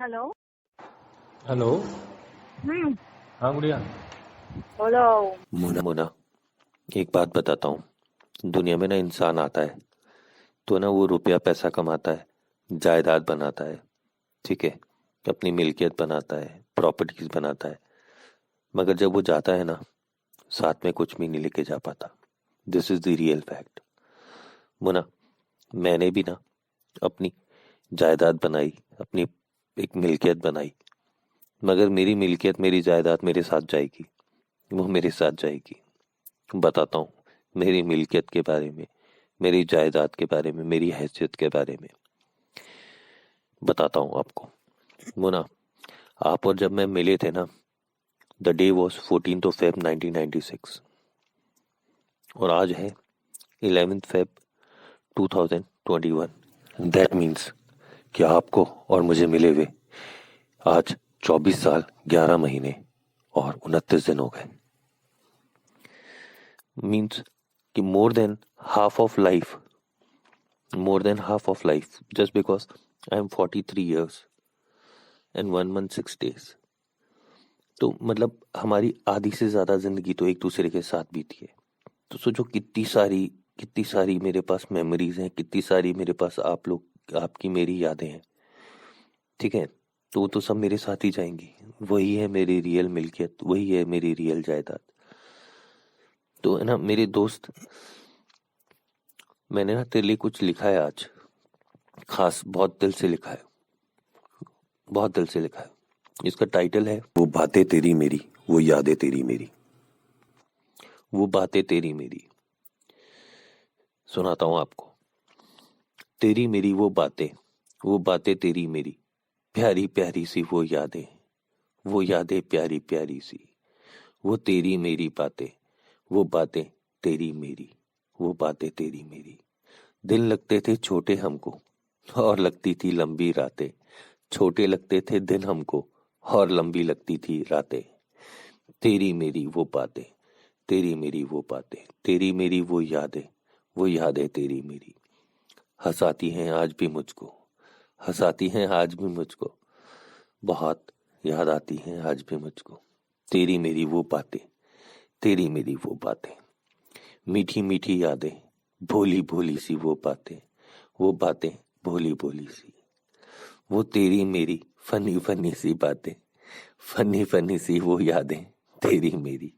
Hello. Hello. हम्म। हाँ गुड़िया। बोलो। मुना मुना, एक बात बताता हूँ। दुनिया में ना इंसान आता है तो ना वो रुपया पैसा कमाता है, जायदाद बनाता है, ठीक है, अपनी मिल्कियत बनाता है, प्रॉपर्टीज बनाता है, मगर जब वो जाता है ना, साथ में कुछ भी नहीं लेके जा पाता। This is the real fact. मुना, मैंने भी ना अपनी जायदाद बनाई, अपनी एक मिल्कियत बनाई, मगर मेरी मिल्कियत मेरी जायदाद मेरे साथ जाएगी, वो मेरे साथ जाएगी। बताता हूँ मेरी मिल्कियत के बारे में, मेरी जायदाद के बारे में, मेरी हैसियत के बारे में बताता हूँ आपको। मुना, आप और जब मैं मिले थे ना, the day was 14th of Feb 1996 और आज है 11th Feb 2021। दैट मीन्स कि आपको और मुझे मिले हुए आज 24 साल 11 महीने और 29 दिन हो गए। मीन्स कि more than half of life, just because I am 43 years and 1 month 6 days। तो मतलब हमारी आधी से ज्यादा जिंदगी तो एक दूसरे के साथ बीती है। तो सोचो कितनी सारी मेरे पास मेमोरीज हैं, कितनी सारी मेरे पास आप लोग, आपकी मेरी यादें हैं, ठीक है। तो वो तो सब मेरे साथ ही जाएंगी। वही है मेरी रियल मिल्कियत, वही है मेरी रियल जायदाद। तो है ना मेरे दोस्त, मैंने ना तेरे लिए कुछ लिखा है आज, खास बहुत दिल से लिखा है, बहुत दिल से लिखा है। इसका टाइटल है वो बातें तेरी मेरी, वो यादें तेरी मेरी। वो बातें तेरी मेरी सुनाता हूं आपको। तेरी मेरी वो बातें तेरी मेरी, प्यारी प्यारी सी वो यादें प्यारी प्यारी सी। वो तेरी मेरी बातें, वो बातें तेरी मेरी, वो बातें तेरी मेरी। दिन लगते थे छोटे हमको और लगती थी लंबी रातें, छोटे लगते थे दिन हमको और लंबी लगती थी रातें। तेरी मेरी वो बातें, तेरी मेरी वो बातें, तेरी मेरी वो यादें तेरी मेरी। हंसाती हैं आज भी मुझको, हंसाती हैं आज भी मुझको, बहुत याद आती हैं आज भी मुझको। तेरी मेरी वो बातें, तेरी मेरी वो बातें, मीठी मीठी यादें, भोली भोली सी वो बातें भोली भोली सी। वो तेरी मेरी फनी फनी सी बातें, फनी फनी सी वो यादें तेरी मेरी।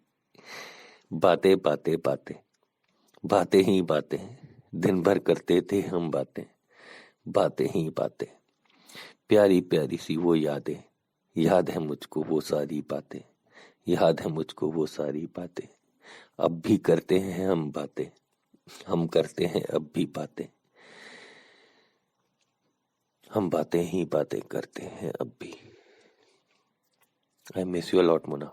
बातें बातें बातें, बातें ही बातें, दिन भर करते थे हम बातें, बातें ही बातें। प्यारी प्यारी सी वो यादें, याद है मुझको वो सारी बातें, याद है मुझको वो सारी बातें। अब भी करते हैं हम बातें, हम करते हैं अब भी बातें, हम बातें ही बातें करते हैं अब भी। I miss you a lot Muna,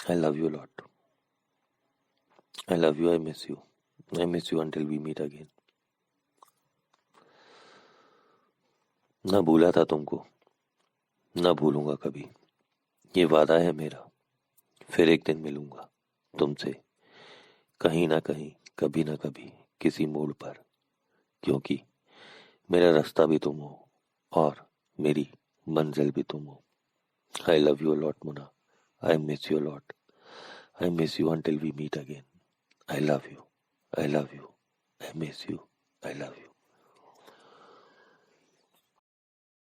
I love you lot, I love you, I miss you until we meet again. ना भूला था तुमको, ना भूलूंगा कभी, ये वादा है मेरा। फिर एक दिन मिलूंगा तुमसे, कहीं ना कहीं, कभी ना कभी, किसी मोड़ पर, क्योंकि मेरा रास्ता भी तुम हो और मेरी मंजिल भी तुम हो। आई love you lot Muna, I miss you lot, I miss you until we meet again. I love you, I love you, I miss you, I love you.